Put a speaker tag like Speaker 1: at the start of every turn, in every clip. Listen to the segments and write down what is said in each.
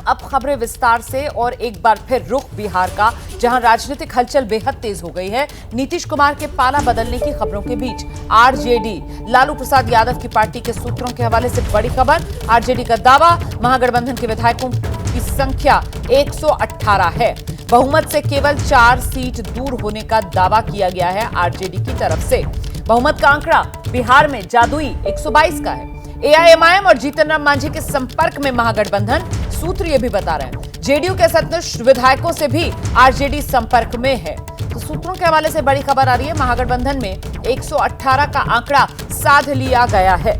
Speaker 1: अब खबरें विस्तार से और एक बार फिर रुख बिहार का, जहां राजनीतिक हलचल बेहद तेज हो गई है। नीतीश कुमार के पाला बदलने की खबरों के बीच आरजेडी, लालू प्रसाद यादव की पार्टी के सूत्रों के हवाले से बड़ी खबर। आरजेडी का दावा, महागठबंधन के विधायकों की संख्या 118 है। बहुमत से केवल 4 सीट दूर होने का दावा किया गया है आरजेडी की तरफ से। बहुमत का आंकड़ा बिहार में जादुई 122 का है। एआईएमआईएम और जीतन राम मांझी के संपर्क में महागठबंधन, सूत्र ये भी बता रहे हैं। जेडीयू के 27 विधायकों से भी आरजेडी संपर्क में है। तो सूत्रों के हवाले से बड़ी खबर आ रही है, महागठबंधन में 118 का आंकड़ा साध लिया गया है।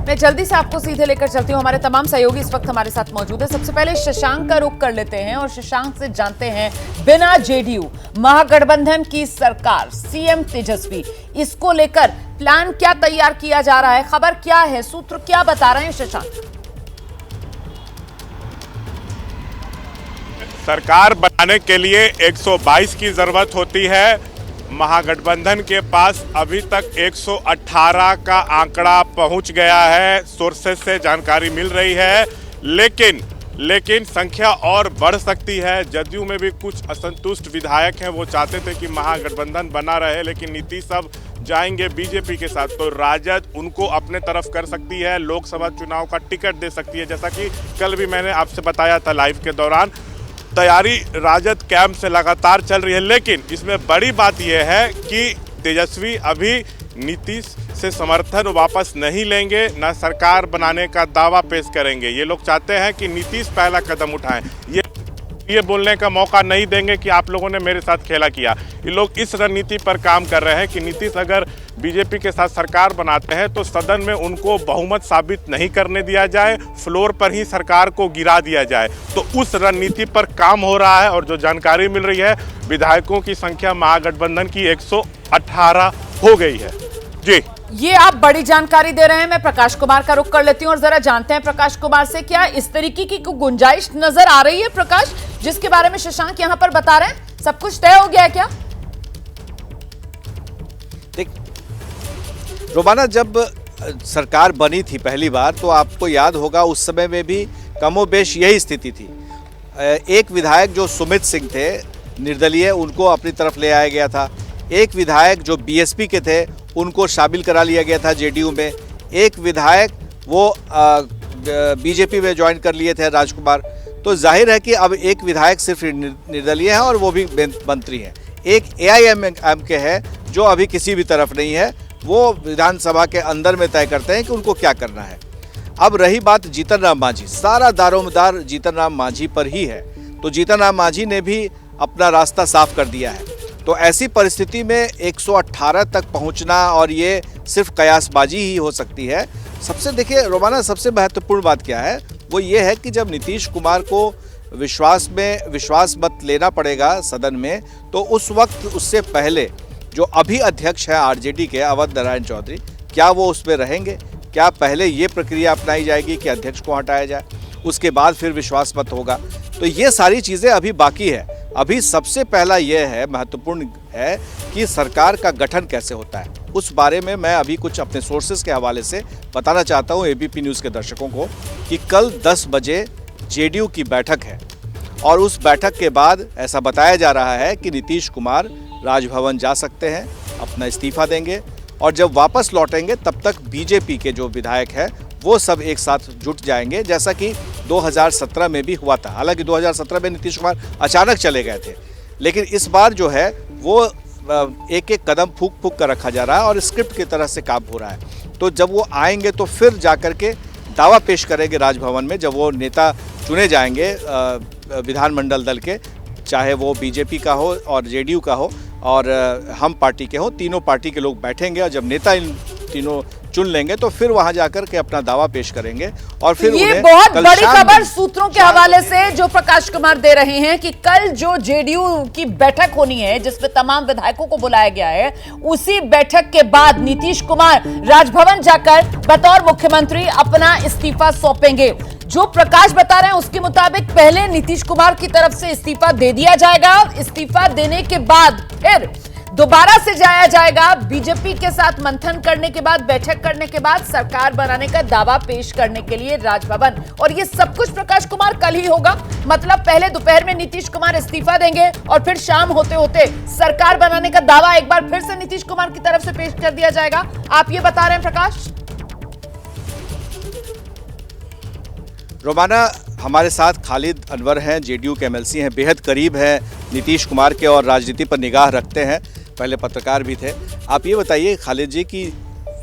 Speaker 1: मैं जल्दी से आपको सीधे लेकर चलती हूं, हमारे तमाम सहयोगी इस वक्त हमारे साथ मौजूद है। सबसे पहले शशांक का रुख कर लेते हैं और शशांक से जानते हैं, बिना जेडीयू महागठबंधन की सरकार, सीएम तेजस्वी, इसको लेकर प्लान क्या तैयार किया जा रहा है, खबर क्या है, सूत्र क्या बता रहे हैं शशांक?
Speaker 2: सरकार बनाने के लिए 122 की जरूरत होती है। महागठबंधन के पास अभी तक 118 का आंकड़ा पहुंच गया है, सोर्सेस से जानकारी मिल रही है। लेकिन संख्या और बढ़ सकती है। जदयू में भी कुछ असंतुष्ट विधायक हैं, वो चाहते थे कि महागठबंधन बना रहे, लेकिन नीतीश अब जाएंगे बीजेपी के साथ, तो राजद उनको अपने तरफ कर सकती है, लोकसभा चुनाव का टिकट दे सकती है। जैसा कि कल भी मैंने आपसे बताया था लाइव के दौरान, तैयारी राजद कैंप से लगातार चल रही है। लेकिन इसमें बड़ी बात यह है कि तेजस्वी अभी नीतीश से समर्थन वापस नहीं लेंगे, न सरकार बनाने का दावा पेश करेंगे। ये लोग चाहते हैं कि नीतीश पहला कदम उठाएं, ये बोलने का मौका नहीं देंगे कि आप लोगों ने मेरे साथ खेला किया। ये लोग इस रणनीति पर काम कर रहे हैं कि नीतीश अगर बीजेपी के साथ सरकार बनाते हैं तो सदन में उनको बहुमत साबित नहीं करने दिया जाए, फ्लोर पर ही सरकार को गिरा दिया जाए। तो उस रणनीति पर काम हो रहा है और जो जानकारी मिल रही है, विधायकों की संख्या महागठबंधन की 118 हो गई है। जी,
Speaker 1: ये आप बड़ी जानकारी दे रहे हैं। मैं प्रकाश कुमार का रुख कर लेती हूँ और जरा जानते हैं प्रकाश कुमार से, क्या इस तरीके की गुंजाइश नजर आ रही है प्रकाश, जिसके बारे में शशांक यहां पर बता रहे हैं? सब कुछ तय हो गया है क्या?
Speaker 3: देख रोमाना, जब सरकार बनी थी पहली बार तो आपको याद होगा उस समय में भी कमोबेश यही स्थिति थी। एक विधायक जो सुमित सिंह थे निर्दलीय, उनको अपनी तरफ ले आया गया था। एक विधायक जो बीएसपी के थे उनको शामिल करा लिया गया था जेडीयू में। एक विधायक वो बीजेपी में ज्वाइन कर लिए थे, राजकुमार। तो जाहिर है कि अब एक विधायक सिर्फ निर्दलीय है और वो भी मंत्री हैं। एक एआईएमआईएम के है जो अभी किसी भी तरफ नहीं है, वो विधानसभा के अंदर में तय करते हैं कि उनको क्या करना है। अब रही बात जीतन राम मांझी, सारा दारोमदार जीतन राम मांझी पर ही है। तो जीतन राम मांझी ने भी अपना रास्ता साफ कर दिया है। तो ऐसी परिस्थिति में 118 तक पहुंचना और ये सिर्फ कयासबाजी ही हो सकती है। सबसे देखिए रोमाना, सबसे महत्वपूर्ण बात क्या है, वो ये है कि जब नीतीश कुमार को विश्वास मत लेना पड़ेगा सदन में, तो उस वक्त उससे पहले जो अभी अध्यक्ष है आरजेडी के, अवध नारायण चौधरी, क्या वो उसमें रहेंगे? क्या पहले ये प्रक्रिया अपनाई जाएगी कि अध्यक्ष को हटाया जाए, उसके बाद फिर विश्वास मत होगा? तो ये सारी चीज़ें अभी बाकी है। अभी सबसे पहला यह है, महत्वपूर्ण है कि सरकार का गठन कैसे होता है। उस बारे में मैं अभी कुछ अपने सोर्सेज के हवाले से बताना चाहता हूं एबीपी न्यूज़ के दर्शकों को कि कल 10 बजे जेडीयू की बैठक है और उस बैठक के बाद ऐसा बताया जा रहा है कि नीतीश कुमार राजभवन जा सकते हैं, अपना इस्तीफा देंगे और जब वापस लौटेंगे तब तक बीजेपी के जो विधायक हैं वो सब एक साथ जुट जाएंगे, जैसा कि 2017 में भी हुआ था। हालांकि 2017 में नीतीश कुमार अचानक चले गए थे, लेकिन इस बार जो है वो एक एक कदम फूक कर रखा जा रहा है और स्क्रिप्ट की तरह से काम हो रहा है। तो जब वो आएंगे तो फिर जाकर के दावा पेश करेंगे राजभवन में, जब वो नेता चुने जाएंगे विधानमंडल दल के, चाहे वो बीजेपी का हो और जेडीयू का हो और हम पार्टी के हो, तीनों पार्टी के लोग बैठेंगे और जब नेता इन तीनों चुन लेंगे तो फिर वहां जाकर के अपना दावा पेश करेंगे और फिर
Speaker 1: ये बहुत बड़ी खबर सूत्रों के हवाले से जो प्रकाश कुमार दे रहे हैं कि कल जो जेडीयू की बैठक होनी है जिसमें तमाम विधायकों को बुलाया गया है, उसी बैठक के बाद नीतीश कुमार राजभवन जाकर बतौर मुख्यमंत्री अपना इस्तीफा सौंपेंगे। जो प्रकाश बता रहे हैं उसके मुताबिक पहले नीतीश कुमार की तरफ से इस्तीफा दे दिया जाएगा। इस्तीफा देने के बाद फिर दोबारा से जाया जाएगा बीजेपी के साथ मंथन करने के बाद, बैठक करने के बाद सरकार बनाने का दावा पेश करने के लिए राजभवन। और ये सब कुछ प्रकाश कुमार कल ही होगा, मतलब पहले दोपहर में नीतीश कुमार इस्तीफा देंगे और फिर शाम होते होते सरकार बनाने का दावा एक बार फिर से नीतीश कुमार की तरफ से पेश कर दिया जाएगा। आप ये बता रहे हैं प्रकाश?
Speaker 3: रोमाना, हमारे साथ खालिद अनवर हैं, जेडीयू के एमएलसी हैं, बेहद करीब हैं नीतीश कुमार के और राजनीति पर निगाह रखते हैं, पहले पत्रकार भी थे। आप ये बताइए खालिद जी कि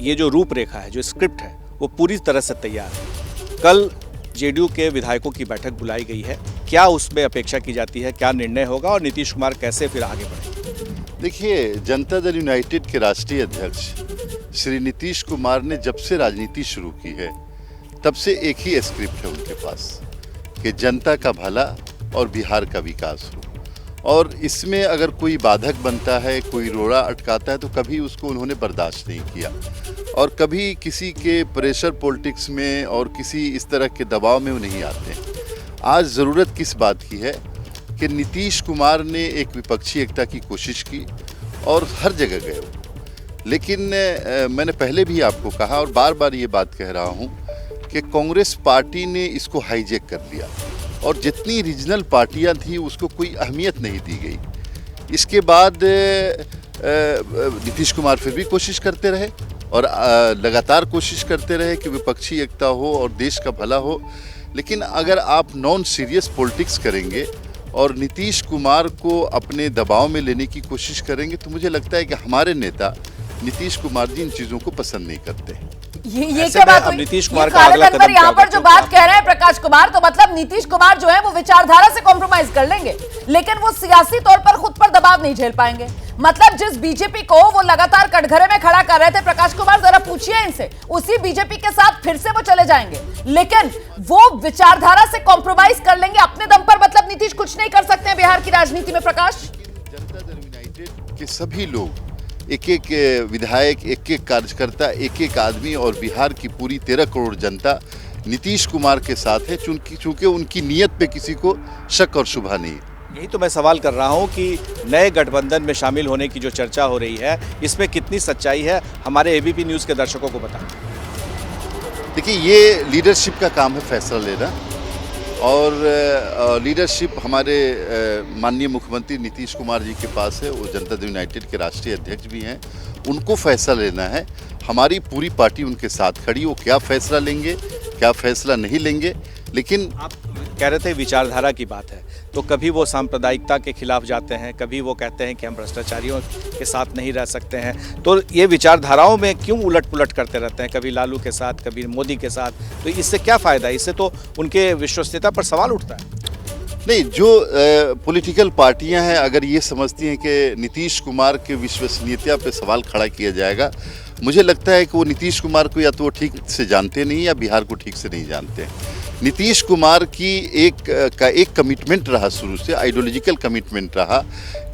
Speaker 3: ये जो रूपरेखा है, जो स्क्रिप्ट है, वो पूरी तरह से तैयार है। कल जेडीयू के विधायकों की बैठक बुलाई गई है, क्या उसमें अपेक्षा की जाती है, क्या निर्णय होगा और नीतीश कुमार कैसे फिर आगे बढ़े?
Speaker 4: देखिए, जनता दल यूनाइटेड के राष्ट्रीय अध्यक्ष श्री नीतीश कुमार ने जब से राजनीति शुरू की है तब से एक ही स्क्रिप्ट है उनके पास कि जनता का भला और बिहार का विकास हो। और इसमें अगर कोई बाधक बनता है, कोई रोड़ा अटकाता है, तो कभी उसको उन्होंने बर्दाश्त नहीं किया और कभी किसी के प्रेशर पॉलिटिक्स में और किसी इस तरह के दबाव में वो नहीं आते। आज ज़रूरत किस बात की है कि नीतीश कुमार ने एक विपक्षी एकता की कोशिश की और हर जगह गए हो। लेकिन मैंने पहले भी आपको कहा और बार बार ये बात कह रहा हूँ कि कांग्रेस पार्टी ने इसको हाईजैक कर लिया और जितनी रीजनल पार्टियां थी उसको कोई अहमियत नहीं दी गई। इसके बाद नीतीश कुमार फिर भी कोशिश करते रहे और लगातार कोशिश करते रहे कि विपक्षी एकता हो और देश का भला हो। लेकिन अगर आप नॉन सीरियस पॉलिटिक्स करेंगे और नीतीश कुमार को अपने दबाव में लेने की कोशिश करेंगे तो मुझे लगता है कि हमारे नेता नीतीश कुमार जी इन चीज़ों को पसंद नहीं करते।
Speaker 1: ये क्या बात हुई?
Speaker 3: नीतीश कुमार का अगला कदम
Speaker 1: यहाँ पर जो बात कह रहे हैं प्रकाश कुमार, तो मतलब नीतीश कुमार जो है वो विचारधारा से कॉम्प्रोमाइज कर लेंगे लेकिन वो सियासी तौर पर खुद पर दबाव नहीं झेल पाएंगे। मतलब जिस बीजेपी को वो लगातार कटघरे में खड़ा कर रहे थे प्रकाश कुमार, जरा पूछिए इनसे, उसी बीजेपी के साथ फिर से वो चले जाएंगे लेकिन वो विचारधारा से कॉम्प्रोमाइज कर लेंगे अपने दम पर। मतलब नीतीश कुछ नहीं कर सकते हैं बिहार की राजनीति में प्रकाश?
Speaker 4: जनता दल यूनाइटेड के सभी लोग, एक एक विधायक, एक एक कार्यकर्ता, एक एक आदमी और बिहार की पूरी 13 करोड़ जनता नीतीश कुमार के साथ है, चूंकि उनकी नीयत पे किसी को शक और शुबा नहीं है।
Speaker 3: यही तो मैं सवाल कर रहा हूं कि नए गठबंधन में शामिल होने की जो चर्चा हो रही है, इसमें कितनी सच्चाई है, हमारे एबीपी न्यूज़ के दर्शकों को बताएं।
Speaker 4: देखिए, ये लीडरशिप का काम है फैसला लेना और लीडरशिप हमारे माननीय मुख्यमंत्री नीतीश कुमार जी के पास है। वो जनता दल यूनाइटेड के राष्ट्रीय अध्यक्ष भी हैं, उनको फैसला लेना है। हमारी पूरी पार्टी उनके साथ खड़ी, वो क्या फैसला लेंगे, क्या फैसला नहीं लेंगे। लेकिन
Speaker 3: आप कह रहे थे विचारधारा की बात है, तो कभी वो सांप्रदायिकता के खिलाफ जाते हैं, कभी वो कहते हैं कि हम भ्रष्टाचारियों के साथ नहीं रह सकते हैं, तो ये विचारधाराओं में क्यों उलट पुलट करते रहते हैं, कभी लालू के साथ, कभी मोदी के साथ? तो इससे क्या फ़ायदा? इससे तो उनके विश्वसनीयता पर सवाल उठता है।
Speaker 4: नहीं, जो पॉलिटिकल पार्टियां हैं अगर ये समझती हैं कि नीतीश कुमार के विश्वसनीयता पे सवाल खड़ा किया जाएगा, मुझे लगता है कि वो नीतीश कुमार को या तो वो ठीक से जानते नहीं या बिहार को ठीक से नहीं जानते। नीतीश कुमार की एक कमिटमेंट रहा, शुरू से आइडियोलॉजिकल कमिटमेंट रहा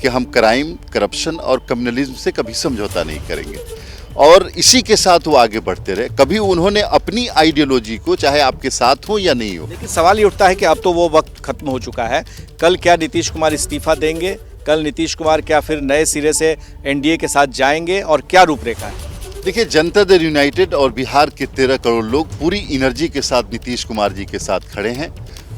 Speaker 4: कि हम क्राइम, करप्शन और कम्युनलिज्म से कभी समझौता नहीं करेंगे और इसी के साथ वो आगे बढ़ते रहे। कभी उन्होंने अपनी आइडियोलॉजी को, चाहे आपके साथ हो या नहीं हो।
Speaker 3: लेकिन सवाल ये उठता है कि अब तो वो वक्त खत्म हो चुका है। कल क्या नीतीश कुमार इस्तीफा देंगे? कल नीतीश कुमार क्या फिर नए सिरे से एनडीए के साथ जाएंगे और क्या रूपरेखा है?
Speaker 4: देखिए, जनता दल यूनाइटेड और बिहार के 13 करोड़ लोग पूरी एनर्जी के साथ नीतीश कुमार जी के साथ खड़े हैं।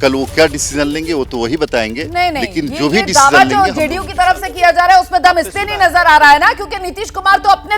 Speaker 4: कल वो क्या डिसीजन लेंगे वो तो वही बताएंगे।
Speaker 1: नहीं,
Speaker 4: लेकिन जो भी डिसीजन लेंगे,
Speaker 1: जेडीयू की तरफ से किया जा रहा है उसमें दम इसलिए नहीं नजर आ रहा है ना, क्योंकि नीतीश कुमार तो अपने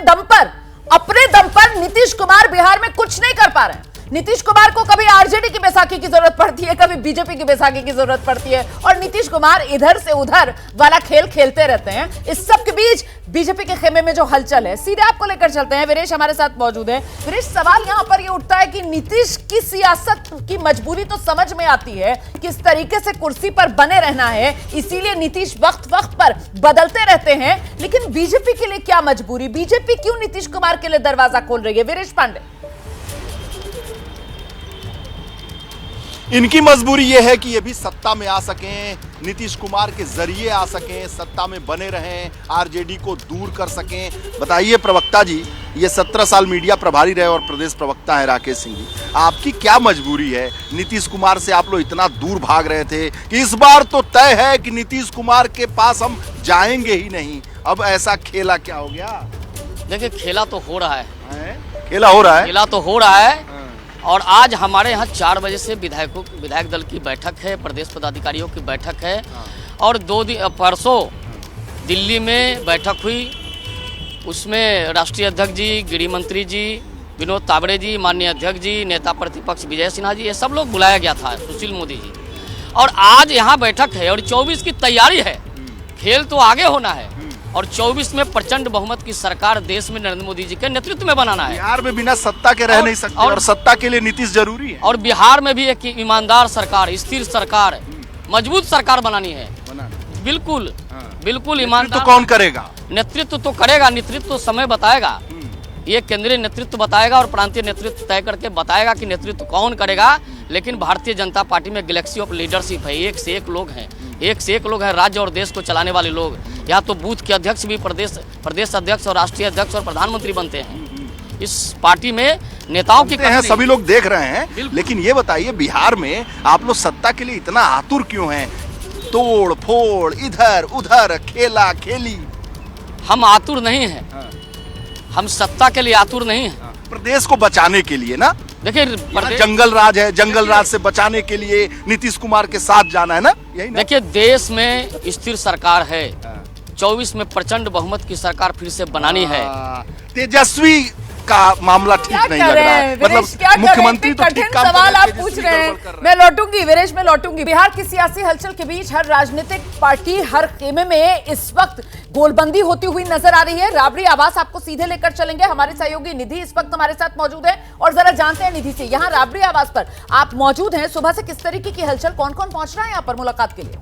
Speaker 1: दम पर नीतीश कुमार बिहार में कुछ नहीं कर पा रहे हैं। नीतीश कुमार को कभी आरजेडी की बैसाखी की जरूरत पड़ती है, कभी बीजेपी की बैसाखी की जरूरत पड़ती है और नीतीश कुमार इधर से उधर वाला खेल खेलते रहते हैं। इस सब के बीच बीजेपी के खेमे में जो हलचल है, सीधे आपको लेकर चलते हैं। वीरेश हमारे साथ मौजूद है। वीरेश, सवाल यहां पर ये उठता है कि नीतीश की सियासत की मजबूरी तो समझ में आती है, किस तरीके से कुर्सी पर बने रहना है, इसीलिए नीतीश वक्त वक्त पर बदलते रहते हैं। लेकिन बीजेपी के लिए क्या मजबूरी? बीजेपी क्यों नीतीश कुमार के लिए दरवाजा खोल रही है? वीरेश पांडे।
Speaker 5: इनकी मजबूरी यह है कि ये भी सत्ता में आ सकें, नीतीश कुमार के जरिए आ सकें, सत्ता में बने रहें, आरजेडी को दूर कर सकें। बताइए प्रवक्ता जी, ये 17 साल मीडिया प्रभारी रहे और प्रदेश प्रवक्ता है राकेश सिंह जी, आपकी क्या मजबूरी है? नीतीश कुमार से आप लोग इतना दूर भाग रहे थे कि इस बार तो तय है कि नीतीश कुमार के पास हम जाएंगे ही नहीं। अब ऐसा खेला क्या हो गया?
Speaker 6: देखिए खेला तो हो रहा है,
Speaker 5: खेला हो रहा है।
Speaker 6: खेला तो हो रहा है। और आज हमारे यहाँ 4 बजे से विधायक दल की बैठक है, प्रदेश पदाधिकारियों की बैठक है। और परसों दिल्ली में बैठक हुई, उसमें राष्ट्रीय अध्यक्ष जी, गृह मंत्री जी, विनोद तावड़े जी, माननीय अध्यक्ष जी, नेता प्रतिपक्ष विजय सिन्हा जी, ये सब लोग बुलाया गया था, सुशील मोदी जी। और आज यहाँ बैठक है और 24 की तैयारी है। खेल तो आगे होना है और 24 में प्रचंड बहुमत की सरकार देश में नरेंद्र मोदी जी के नेतृत्व में बनाना है।
Speaker 5: बिहार में बिना सत्ता के रह नहीं सकते और सत्ता के लिए नीतीश जरूरी है।
Speaker 6: और बिहार में भी एक ईमानदार सरकार, स्थिर सरकार, मजबूत सरकार बनानी है। बिल्कुल बिल्कुल ईमानदार।
Speaker 5: तो कौन करेगा?
Speaker 6: नेतृत्व तो करेगा, नेतृत्व तो समय बताएगा। ये केंद्रीय नेतृत्व बताएगा और प्रांतीय नेतृत्व तय करके बताएगा कि नेतृत्व कौन करेगा। लेकिन भारतीय जनता पार्टी में गैलेक्सी ऑफ लीडरशिप है, एक से एक लोग हैं, एक से एक लोग हैं राज्य और देश को चलाने वाले लोग। या तो बूथ के अध्यक्ष भी प्रदेश अध्यक्ष और राष्ट्रीय अध्यक्ष और प्रधानमंत्री बनते हैं। इस पार्टी में नेताओं की
Speaker 5: हैं, सभी लोग देख रहे हैं। लेकिन ये बताइए, बिहार में आप लोग सत्ता के लिए इतना आतुर क्यों हैं? तोड़ फोड़, इधर उधर, खेला खेली।
Speaker 6: हम आतुर नहीं हैं, हम सत्ता के लिए आतुर नहीं हैं।
Speaker 5: प्रदेश को बचाने के लिए ना,
Speaker 6: देखिए
Speaker 5: जंगल राज है, जंगल राज से बचाने के लिए नीतीश कुमार के साथ जाना है ना, यही ना?
Speaker 6: देखिए देश में स्थिर सरकार है, 24 में प्रचंड बहुमत की सरकार फिर से बनानी है।
Speaker 5: तेजस्वी का मामला ठीक नहीं लग रहा है। मतलब मुख्यमंत्री तो ठीक काम
Speaker 1: सवाल आप पूछ रहे हैं। मैं लौटूंगी वीरेश, मैं लौटूंगी। बिहार की सियासी हलचल के बीच हर राजनीतिक पार्टी हर खेमे में इस वक्त गोलबंदी होती हुई नजर आ रही है। राबड़ी आवास आपको सीधे लेकर चलेंगे, हमारे सहयोगी निधि इस वक्त हमारे साथ मौजूद है और जरा जानते हैं निधि से, यहाँ राबड़ी आवास पर आप मौजूद हैं, सुबह से किस तरीके की हलचल, कौन कौन पहुंच रहा है यहाँ पर मुलाकात के लिए?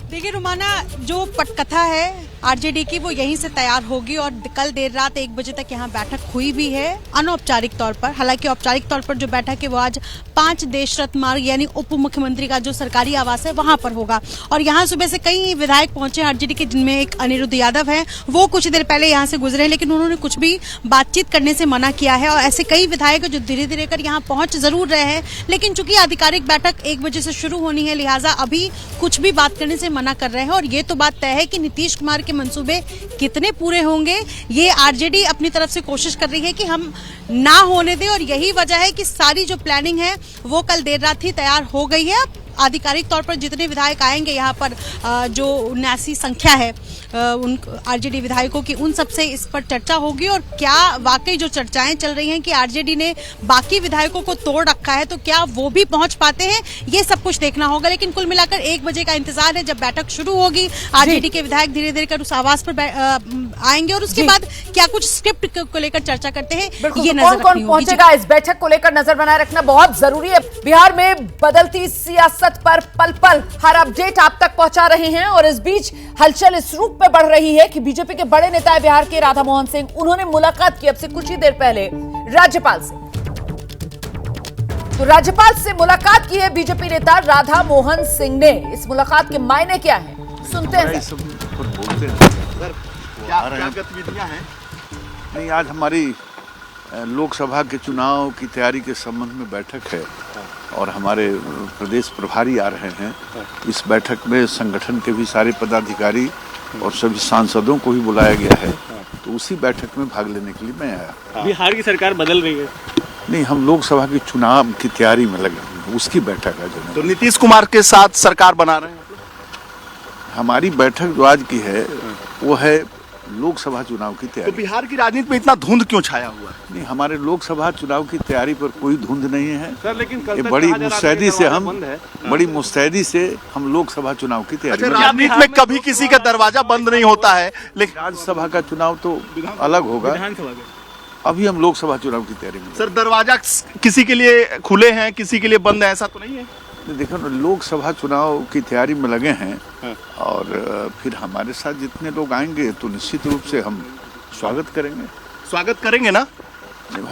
Speaker 7: देखिए रुमाना, जो पटकथा है आरजेडी की वो यहीं से तैयार होगी और कल देर रात 1 बजे तक यहाँ बैठक हुई भी है अनौपचारिक तौर पर। हालांकि औपचारिक तौर पर जो बैठक है वो आज 5 देश रत्न मार्ग यानी उप मुख्यमंत्री का जो सरकारी आवास है वहां पर होगा। और यहाँ सुबह से कई विधायक पहुंचे आरजेडी के, जिनमें एक अनिरुद्ध यादव है, वो कुछ देर पहले यहाँ से गुजरे, लेकिन उन्होंने कुछ भी बातचीत करने से मना किया है। और ऐसे कई विधायक जो धीरे धीरे कर यहाँ पहुंच जरूर रहे हैं, लेकिन चूंकि आधिकारिक बैठक 1 बजे से शुरू होनी है, लिहाजा अभी कुछ भी बात करने से मना कर रहे हैं। और ये तो बात तय है कि नीतीश कुमार के मंसूबे कितने पूरे होंगे, ये आरजेडी अपनी तरफ से कोशिश कर रही है कि हम ना होने दें। और यही वजह है कि सारी जो प्लानिंग है वो कल देर रात ही तैयार हो गई है। आधिकारिक तौर पर जितने विधायक आएंगे यहाँ पर, जो 79 संख्या है उन आरजेडी विधायकों की, उन सबसे इस पर चर्चा होगी। और क्या वाकई जो चर्चाएं चल रही हैं कि आरजेडी ने बाकी विधायकों को तोड़ रखा है, तो क्या वो भी पहुंच पाते हैं, ये सब कुछ देखना होगा। लेकिन कुल मिलाकर 1 बजे का इंतजार है, जब बैठक शुरू होगी आरजेडी के विधायक धीरे धीरे कर उस आवास पर आएंगे और उसके बाद क्या कुछ स्क्रिप्ट को लेकर चर्चा करते हैं, ये नजर
Speaker 1: कौन कौन पहुंचेगा इस बैठक को लेकर नजर बनाए रखना बहुत जरूरी है। बिहार में बदलती सियासत पर पल पल हर अपडेट आप तक पहुंचा रहे हैं और इस बीच हलचल इस रूप में बढ़ रही है कि बीजेपी के बड़े नेता बिहार के राधा मोहन सिंह, उन्होंने मुलाकात की अब से कुछ ही देर पहले राज्यपाल से। तो राज्यपाल से मुलाकात की है बीजेपी नेता राधा मोहन सिंह ने। इस मुलाकात के मायने क्या है, सुनते हैं।
Speaker 5: क्या गतिविधियां हैं?
Speaker 8: नहीं, आज हमारी लोकसभा के चुनाव की तैयारी के संबंध में बैठक है और हमारे प्रदेश प्रभारी आ रहे हैं। इस बैठक में संगठन के भी सारे पदाधिकारी और सभी सांसदों को भी बुलाया गया है, तो उसी बैठक में भाग लेने के लिए मैं आया।
Speaker 9: बिहार की सरकार बदल रही है?
Speaker 8: नहीं, हम लोकसभा के चुनाव की तैयारी में लगे हैं, उसकी बैठक है।
Speaker 5: तो नीतीश कुमार के साथ सरकार बना रहे हैं?
Speaker 8: हमारी बैठक जो आज की है वो है लोकसभा चुनाव की तैयारी।
Speaker 5: तो बिहार की राजनीति में इतना धुंध क्यों छाया हुआ है?
Speaker 8: नहीं, हमारे लोकसभा चुनाव की तैयारी पर कोई धुंध नहीं है
Speaker 9: सर, लेकिन कल
Speaker 8: ये बड़ी मुस्तैदी से हम लोकसभा चुनाव की तैयारी।
Speaker 5: अच्छा, राजनीति में कभी किसी का दरवाजा बंद नहीं होता है, लेकिन
Speaker 8: राज्यसभा का चुनाव तो अलग होगा, अभी हम लोकसभा चुनाव की तैयारी में।
Speaker 5: सर, दरवाजा किसी के लिए खुले हैं, किसी के लिए बंद है, ऐसा तो नहीं है?
Speaker 8: देखो ना, लोकसभा चुनाव की तैयारी में लगे हैं और फिर हमारे साथ जितने लोग आएंगे तो निश्चित रूप से हम स्वागत करेंगे।
Speaker 5: स्वागत करेंगे ना?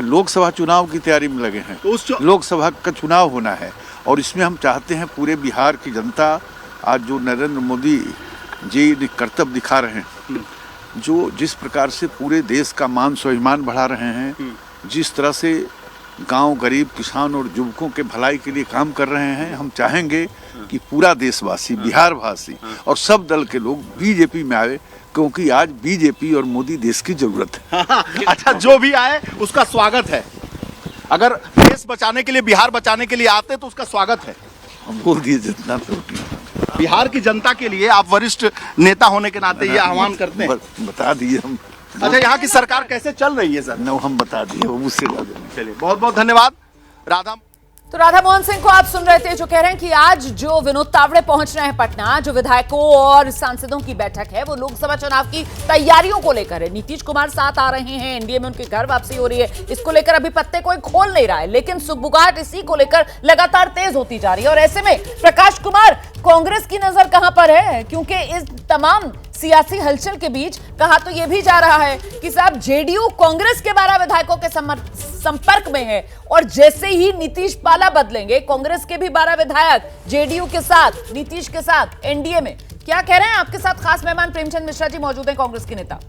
Speaker 8: लोकसभा चुनाव की तैयारी में लगे हैं, तो लोकसभा का चुनाव होना है और इसमें हम चाहते हैं पूरे बिहार की जनता, आज जो नरेंद्र मोदी जी कर्तव्य दिखा रहे हैं, जो जिस प्रकार से पूरे देश का मान स्वाभिमान बढ़ा रहे हैं, जिस तरह से गांव, गरीब, किसान और युवकों के भलाई के लिए काम कर रहे हैं। हम चाहेंगे कि पूरा देशवासी, बिहार वासी और सब दल के लोग बीजेपी में आए, क्योंकि आज बीजेपी और मोदी देश की जरूरत है।
Speaker 5: अच्छा, जो भी आए उसका स्वागत है। अगर देश बचाने के लिए, बिहार बचाने के लिए आते तो उसका स्वागत है।
Speaker 8: हम बोल दिए जितना तो
Speaker 5: बिहार की जनता के लिए आप वरिष्ठ नेता होने के नाते ये आह्वान करते हैं।
Speaker 8: बता दिए हम।
Speaker 5: अच्छा, यहाँ की सरकार कैसे चल रही है सर?
Speaker 8: न हम बता दिए, वो मुझसे ज्यादा नहीं।
Speaker 5: चलिए, बहुत बहुत धन्यवाद। राधा
Speaker 1: तो राधा मोहन सिंह को आप सुन रहे थे, जो कह रहे हैं कि आज जो विनोद तावड़े पहुंच रहे हैं पटना, जो विधायकों और सांसदों की बैठक है वो लोकसभा चुनाव की तैयारियों को लेकर है। नीतीश कुमार साथ आ रहे हैं, एनडीए में उनकी घर वापसी हो रही है, इसको लेकर अभी पत्ते कोई खोल नहीं रहा है, लेकिन सुगबुगाहट इसी को लेकर लगातार तेज होती जा रही है। और ऐसे में प्रकाश कुमार, कांग्रेस की नजर कहां पर है? क्योंकि इस तमाम सियासी हलचल के बीच कहा तो यह भी जा रहा है कि साहब जेडीयू कांग्रेस के 12 विधायकों के संपर्क में है, और जैसे ही नीतीश पाला बदलेंगे, कांग्रेस के भी 12 विधायक जेडीयू के साथ, नीतीश के साथ एनडीए में। क्या कह रहे हैं? आपके साथ खास मेहमान प्रेमचंद मिश्रा जी मौजूद हैं, कांग्रेस के नेता।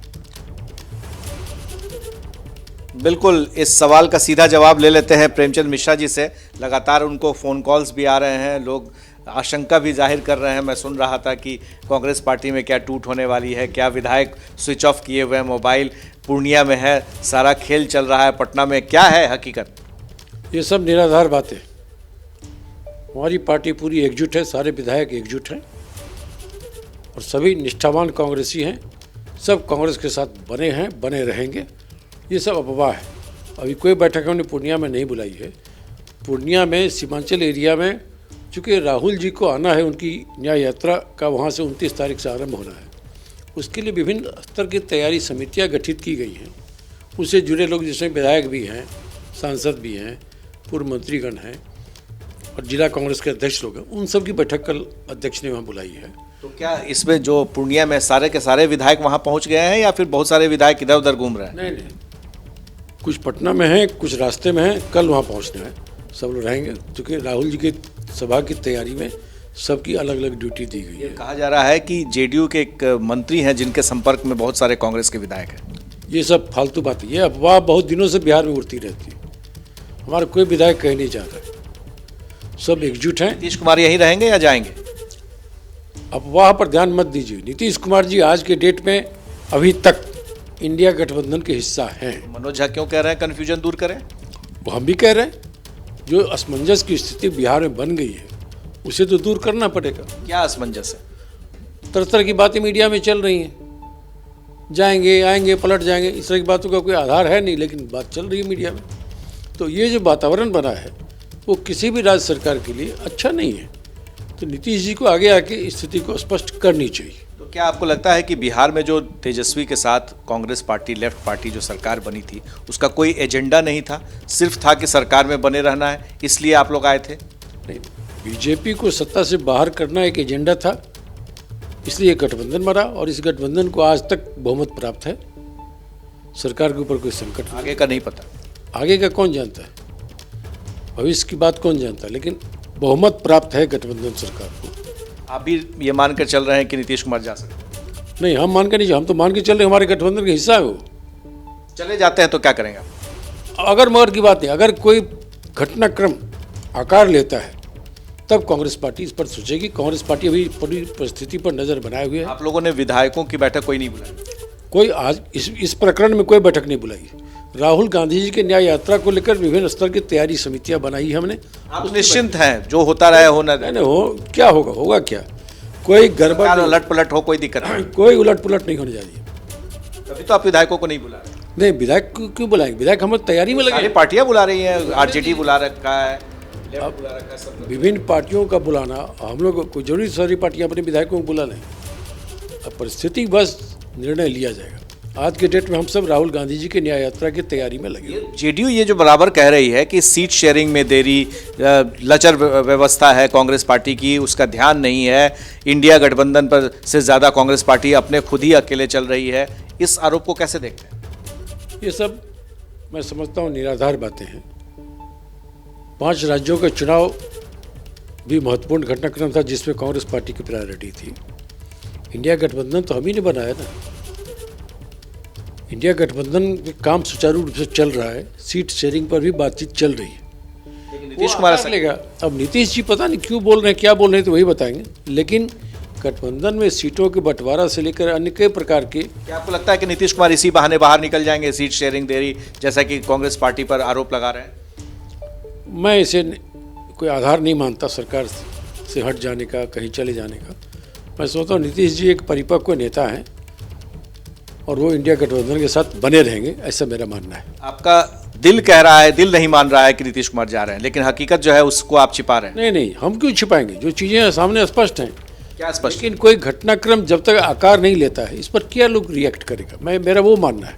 Speaker 3: बिल्कुल, इस सवाल का सीधा जवाब ले लेते हैं प्रेमचंद मिश्रा जी से। लगातार उनको फ़ोन कॉल्स भी आ रहे हैं, लोग आशंका भी जाहिर कर रहे हैं। मैं सुन रहा था कि कांग्रेस पार्टी में क्या टूट होने वाली है, क्या विधायक स्विच ऑफ किए हुए हैं, मोबाइल पूर्णिया में है, सारा खेल चल रहा है पटना में। क्या है हकीकत?
Speaker 9: ये सब निराधार बातें। हमारी पार्टी पूरी एकजुट है, सारे विधायक एकजुट हैं और सभी निष्ठावान कांग्रेसी हैं, सब कांग्रेस के साथ बने हैं, बने रहेंगे। ये सब अफवाह है। अभी कोई बैठक हमने पूर्णिया में नहीं बुलाई है। पूर्णिया में सीमांचल एरिया में चूँकि राहुल जी को आना है, उनकी न्याय यात्रा का वहाँ से 29 तारीख से आरंभ होना है, उसके लिए विभिन्न स्तर की तैयारी समितियाँ गठित की गई हैं। उससे जुड़े लोग जिसमें विधायक भी हैं, सांसद भी हैं, पूर्व मंत्रीगण हैं और जिला कांग्रेस के अध्यक्ष लोग हैं, उन सब की बैठक कल अध्यक्ष ने वहाँ बुलाई है।
Speaker 3: तो क्या इसमें जो पूर्णिया में सारे के सारे विधायक वहाँ पहुँच गए हैं या फिर बहुत सारे विधायक इधर उधर घूम रहे हैं?
Speaker 9: नहीं, कुछ पटना में हैं, कुछ रास्ते में हैं, कल वहाँ पहुँचना है, सब लोग रहेंगे। क्योंकि राहुल जी की सभा की तैयारी में सबकी अलग अलग ड्यूटी दी गई है।
Speaker 3: कहा जा रहा है कि जेडीयू के एक मंत्री हैं जिनके संपर्क में बहुत सारे कांग्रेस के विधायक हैं।
Speaker 9: ये सब फालतू बातें, ये अफवाह बहुत दिनों से बिहार में उड़ती रहती है। हमारा कोई विधायक कहीं नहीं जा रहा है, सब एकजुट हैं।
Speaker 3: नीतीश कुमार यहीं रहेंगे या जाएंगे?
Speaker 9: अफवाह पर ध्यान मत दीजिए। नीतीश कुमार जी आज के डेट में अभी तक इंडिया गठबंधन के हिस्सा हैं।
Speaker 3: मनोज झा क्यों कह रहे हैं कन्फ्यूजन दूर करें?
Speaker 9: वो हम भी कह रहे हैं, जो असमंजस की स्थिति बिहार में बन गई है उसे तो दूर करना पड़ेगा।
Speaker 3: क्या असमंजस है?
Speaker 9: तरह तरह की बातें मीडिया में चल रही हैं, जाएंगे आएंगे पलट जाएंगे, इस तरह की बातों का कोई आधार है नहीं, लेकिन बात चल रही है मीडिया में। तो ये जो वातावरण बना है वो किसी भी राज्य सरकार के लिए अच्छा नहीं है। तो नीतीश जी को आगे आके स्थिति को स्पष्ट करनी चाहिए।
Speaker 3: तो क्या आपको लगता है कि बिहार में जो तेजस्वी के साथ कांग्रेस पार्टी, लेफ्ट पार्टी जो सरकार बनी थी, उसका कोई एजेंडा नहीं था, सिर्फ था कि सरकार में बने रहना है, इसलिए आप लोग आए थे?
Speaker 9: नहीं, बीजेपी को सत्ता से बाहर करना एक एजेंडा था, इसलिए गठबंधन बना और इस गठबंधन को आज तक बहुमत प्राप्त है। सरकार के ऊपर कोई संकट नहीं।
Speaker 3: आगे का नहीं पता,
Speaker 9: आगे का कौन जानता है, भविष्य की बात कौन जानता है, लेकिन बहुमत प्राप्त है गठबंधन सरकार को।
Speaker 3: आप भी ये मानकर चल रहे हैं कि नीतीश कुमार जा सकते?
Speaker 9: नहीं, हम मान के नहीं, हम तो मान के चल रहे हैं, हमारे गठबंधन का हिस्सा है वो।
Speaker 3: चले जाते हैं तो क्या करेंगे?
Speaker 9: अगर मगर की बात नहीं, अगर कोई घटनाक्रम आकार लेता है तब कांग्रेस पार्टी इस पर सोचेगी। कांग्रेस पार्टी अभी पूरी परिस्थिति पर नजर बनाए हुए है।
Speaker 3: आप लोगों ने विधायकों की बैठक कोई नहीं बुलाई?
Speaker 9: कोई आज इस प्रकरण में कोई बैठक नहीं बुलाई। राहुल गांधी जी के न्याय यात्रा को लेकर विभिन्न स्तर की तैयारी समितियां बनाई है हमने।
Speaker 3: आप निश्चिंत हैं, जो होता रहे होना रहे?
Speaker 9: नहीं, हो क्या होगा क्या, कोई गड़बड़
Speaker 3: उलट पुलट हो, कोई दिक्कत नहीं?
Speaker 9: कोई उलट पुलट नहीं होने जा रही है।
Speaker 3: तभी तो आप विधायकों को नहीं बुला रहे?
Speaker 9: नहीं, विधायक क्यों बुलाएंगे? विधायक हम तैयारी में लगे।
Speaker 3: सारी पार्टियां बुला रही हैं, आरजेडी बुला रखा है, लेफ्ट बुला रखा है, सब।
Speaker 9: विभिन्न पार्टियों का बुलाना, हम लोग को जरूरी सारी पार्टियां अपने विधायकों को बुला लें। अब परिस्थिति बस निर्णय लिया जाएगा। आज के डेट में हम सब राहुल गांधी जी के न्याय यात्रा की तैयारी में लगे।
Speaker 3: जेडीयू ये जो बराबर कह रही है कि सीट शेयरिंग में देरी, लचर व्यवस्था है कांग्रेस पार्टी की, उसका ध्यान नहीं है, इंडिया गठबंधन पर से ज़्यादा कांग्रेस पार्टी अपने खुद ही अकेले चल रही है, इस आरोप को कैसे देखते हैं?
Speaker 9: ये सब मैं समझता हूँ निराधार बातें हैं। 5 राज्यों का चुनाव भी महत्वपूर्ण घटनाक्रम था जिसमें कांग्रेस पार्टी की प्रायोरिटी थी। इंडिया गठबंधन तो हम ही ने बनाया ना, इंडिया गठबंधन के काम सुचारू रूप से चल रहा है, सीट शेयरिंग पर भी बातचीत चल रही है।
Speaker 3: नीतीश कुमार
Speaker 9: लेगा। अब नीतीश जी पता नहीं क्यों बोल रहे हैं, क्या बोल रहे हैं, तो वही बताएंगे। लेकिन गठबंधन में सीटों के बंटवारा से लेकर अन्य कई प्रकार के,
Speaker 3: क्या आपको लगता है कि नीतीश कुमार इसी बहाने बाहर निकल जाएंगे, सीट शेयरिंग दे रही, जैसा कि कांग्रेस पार्टी पर आरोप लगा रहे हैं?
Speaker 9: मैं इसे कोई आधार नहीं मानता सरकार से हट जाने का, कहीं चले जाने का। मैं सोचता हूँ नीतीश जी एक परिपक्व नेता हैं और वो इंडिया गठबंधन के साथ बने रहेंगे, ऐसा मेरा मानना है।
Speaker 3: आपका दिल कह रहा है, दिल नहीं मान रहा है कि नीतीश कुमार जा रहे हैं, लेकिन हकीकत जो है उसको आप छिपा रहे हैं।
Speaker 9: नहीं नहीं, हम क्यों छिपाएंगे, जो चीज़ें सामने स्पष्ट हैं।
Speaker 3: क्या स्पष्ट?
Speaker 9: लेकिन कोई घटनाक्रम जब तक आकार नहीं लेता है, इस पर क्या लोग रिएक्ट करेगा, मेरा वो मानना है।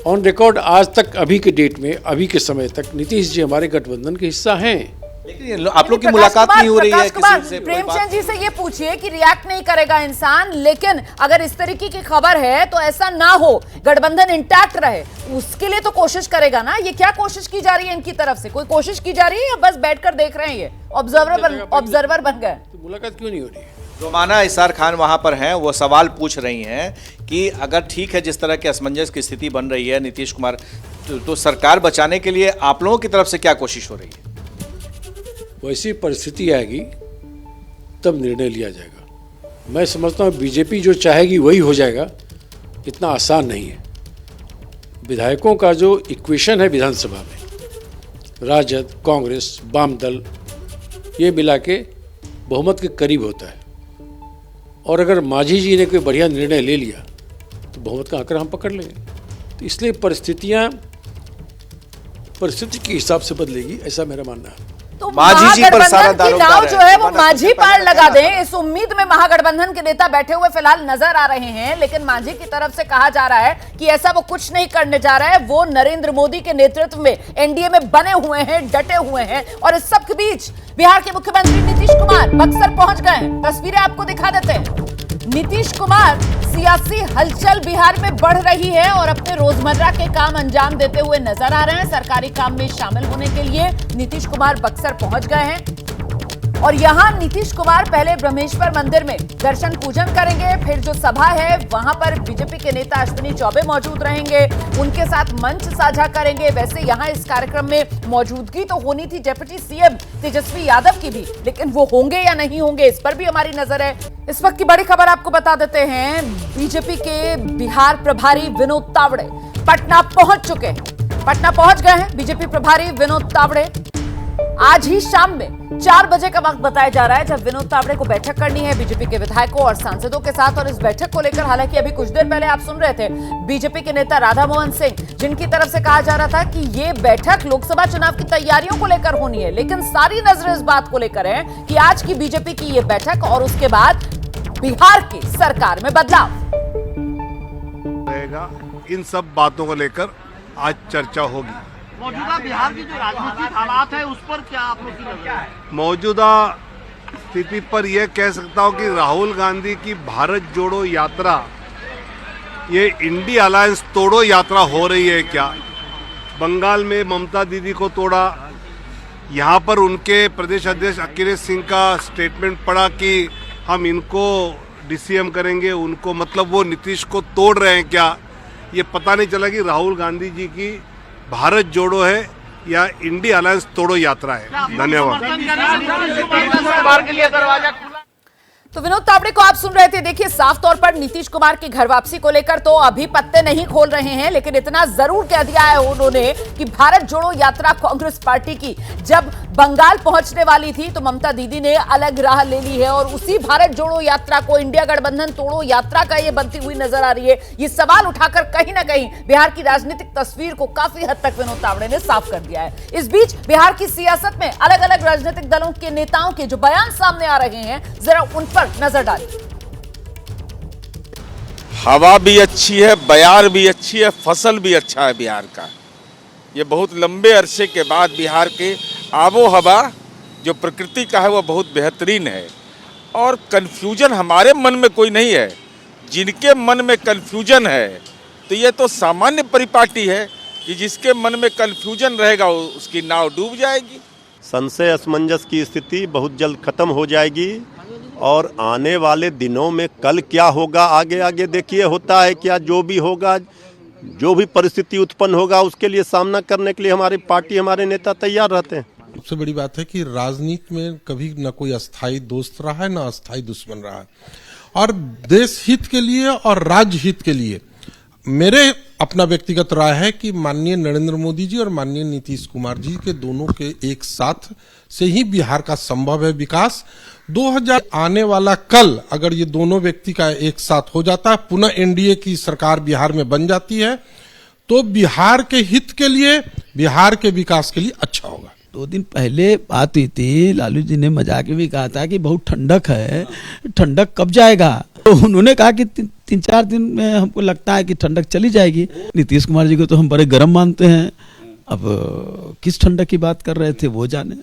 Speaker 9: ऑन रिकॉर्ड आज तक, अभी के डेट में, अभी के समय तक नीतीश जी हमारे गठबंधन के हिस्सा हैं।
Speaker 3: लेकिन आप लोग की मुलाकात नहीं हो रही है किसी से?
Speaker 1: प्रेमचंद जी से ये पूछिए कि रिएक्ट नहीं करेगा इंसान, लेकिन अगर इस तरीके की खबर है तो ऐसा ना हो, गठबंधन इंटैक्ट रहे, उसके लिए तो कोशिश करेगा ना। ये क्या कोशिश की जा रही है इनकी तरफ से? कोई कोशिश की जा रही है या बस बैठकर देख रहे हैं? ये ऑब्जर्वर बन गए।
Speaker 9: तो मुलाकात क्यों नहीं हो रही है?
Speaker 3: रोमाना इसार खान वहां पर हैं, वो सवाल पूछ रही हैं कि अगर ठीक है जिस तरह की असमंजस की स्थिति बन रही है नीतीश कुमार, तो सरकार बचाने के लिए आप लोगों की तरफ से क्या कोशिश हो रही है?
Speaker 9: वैसी परिस्थिति आएगी तब निर्णय लिया जाएगा। मैं समझता हूँ बीजेपी जो चाहेगी वही हो जाएगा, इतना आसान नहीं है। विधायकों का जो इक्वेशन है विधानसभा में, राजद, कांग्रेस, वाम दल, ये मिला के बहुमत के करीब होता है। और अगर मांझी जी ने कोई बढ़िया निर्णय ले लिया तो बहुमत का आंकड़ा हम पकड़ लेंगे। तो इसलिए परिस्थिति के हिसाब से बदलेगी, ऐसा मेरा मानना है।
Speaker 1: तो महागठबंधन की नाव जो है वो मांझी पार लगा दें, इस उम्मीद में महागठबंधन के नेता बैठे हुए फिलहाल नजर आ रहे हैं। लेकिन मांझी की तरफ से कहा जा रहा है कि ऐसा वो कुछ नहीं करने जा रहा है। वो नरेंद्र मोदी के नेतृत्व में एनडीए में बने हुए हैं, डटे हुए हैं। और इस सब के बीच बिहार के मुख्यमंत्री नीतीश कुमार बक्सर पहुंच गए हैं। तस्वीरें आपको दिखा देते हैं। नीतीश कुमार, सियासी हलचल बिहार में बढ़ रही है और अपने रोजमर्रा के काम अंजाम देते हुए नजर आ रहे हैं। सरकारी काम में शामिल होने के लिए नीतीश कुमार बक्सर पहुंच गए हैं और यहां नीतीश कुमार पहले ब्रह्मेश्वर मंदिर में दर्शन पूजन करेंगे। फिर जो सभा है वहां पर बीजेपी के नेता अश्विनी चौबे मौजूद रहेंगे, उनके साथ मंच साझा करेंगे। वैसे यहां इस कार्यक्रम में मौजूदगी तो होनी थी डिप्टी सीएम तेजस्वी यादव की भी, लेकिन वो होंगे या नहीं होंगे इस पर भी हमारी नजर है। इस वक्त की बड़ी खबर आपको बता देते हैं, बीजेपी के बिहार प्रभारी विनोद तावड़े पटना पहुंच चुके हैं। पटना पहुंच गए हैं बीजेपी प्रभारी विनोद तावड़े। आज ही शाम में 4 बजे का वक्त बताया जा रहा है जब विनोद तावड़े को बैठक करनी है बीजेपी के विधायकों और सांसदों के साथ। और इस बैठक को लेकर हालांकि अभी कुछ देर पहले आप सुन रहे थे बीजेपी के नेता राधा मोहन सिंह, जिनकी तरफ से कहा जा रहा था कि ये बैठक लोकसभा चुनाव की तैयारियों को लेकर होनी है। लेकिन सारी नजरें इस बात को लेकर है कि आज की बीजेपी की ये बैठक और उसके बाद बिहार की सरकार में बदलाव
Speaker 2: रहेगा। इन सब बातों को लेकर आज चर्चा होगी।
Speaker 10: मौजूदा बिहार की जो राजनीतिक हालात है उस पर क्या आप लोग की नजर है?
Speaker 2: मौजूदा स्थिति पर यह कह सकता हूं कि राहुल गांधी की भारत जोड़ो यात्रा, ये इंडिया अलायंस तोड़ो यात्रा हो रही है क्या? बंगाल में ममता दीदी को तोड़ा, यहाँ पर उनके प्रदेश अध्यक्ष अखिलेश सिंह का स्टेटमेंट पड़ा कि हम इनको डीसीएम करेंगे, उनको मतलब वो नीतीश को तोड़ रहे हैं क्या? ये पता नहीं चला कि राहुल गांधी जी की भारत जोड़ो है या इंडिया अलायंस तोड़ो यात्रा है। धन्यवाद।
Speaker 1: तो विनोद तावड़े को आप सुन रहे थे। देखिए, साफ तौर पर नीतीश कुमार की घर वापसी को लेकर तो अभी पत्ते नहीं खोल रहे हैं, लेकिन इतना जरूर कह दिया है उन्होंने कि भारत जोड़ो यात्रा कांग्रेस पार्टी की जब बंगाल पहुंचने वाली थी तो ममता दीदी ने अलग राह ले ली है और उसी भारत जोड़ो यात्रा को इंडिया गठबंधन तोड़ो यात्रा का ये बनती हुई नजर आ रही है। ये सवाल उठाकर कहीं ना कहीं बिहार की राजनीतिक तस्वीर को काफी हद तक विनोद तावड़े ने साफ कर दिया है। इस बीच बिहार की सियासत में अलग अलग राजनीतिक दलों के नेताओं के जो बयान सामने आ रहे हैं, जरा उन पर नजर डालिए।
Speaker 11: हवा भी अच्छी है, बयार भी अच्छी है, फसल भी अच्छा है बिहार का। ये बहुत लंबे अरसे के बाद बिहार के आबो हवा जो प्रकृति का है वो बहुत बेहतरीन है और कन्फ्यूजन हमारे मन में कोई नहीं है। जिनके मन में कन्फ्यूजन है तो ये तो सामान्य परिपाटी है कि जिसके मन में कन्फ्यूजन रहेगा उसकी नाव डूब जाएगी।
Speaker 12: संशय असमंजस की स्थिति बहुत जल्द खत्म हो जाएगी और आने वाले दिनों में कल क्या होगा आगे आगे देखिए होता है क्या, जो भी होगा जो भी परिस्थिति उत्पन्न होगा उसके लिए सामना करने के लिए हमारी पार्टी, हमारे नेता तैयार रहते हैं।
Speaker 13: सबसे बड़ी बात है कि राजनीति में कभी न कोई अस्थायी दोस्त रहा है, न अस्थायी दुश्मन रहा है, और देश हित के लिए और राज्य हित के लिए मेरे अपना व्यक्तिगत राय है कि माननीय नरेंद्र मोदी जी और माननीय नीतीश कुमार जी के दोनों के एक साथ से ही बिहार का संभव है विकास। 2000 आने वाला कल अगर ये दोनों व्यक्ति का एक साथ हो जाता है, पुनः एनडीए की सरकार बिहार में बन जाती है, तो बिहार के हित के लिए, बिहार के विकास के लिए अच्छा होगा।
Speaker 14: 2 दिन पहले बात हुई थी, लालू जी ने मजाक में भी कहा था कि बहुत ठंडक है, ठंडक कब जाएगा? तो उन्होंने कहा कि 3-4 दिन में हमको लगता है कि ठंडक चली जाएगी। नीतीश कुमार जी को तो हम बड़े गर्म मानते हैं, अब किस ठंडक की बात कर रहे थे वो जाने।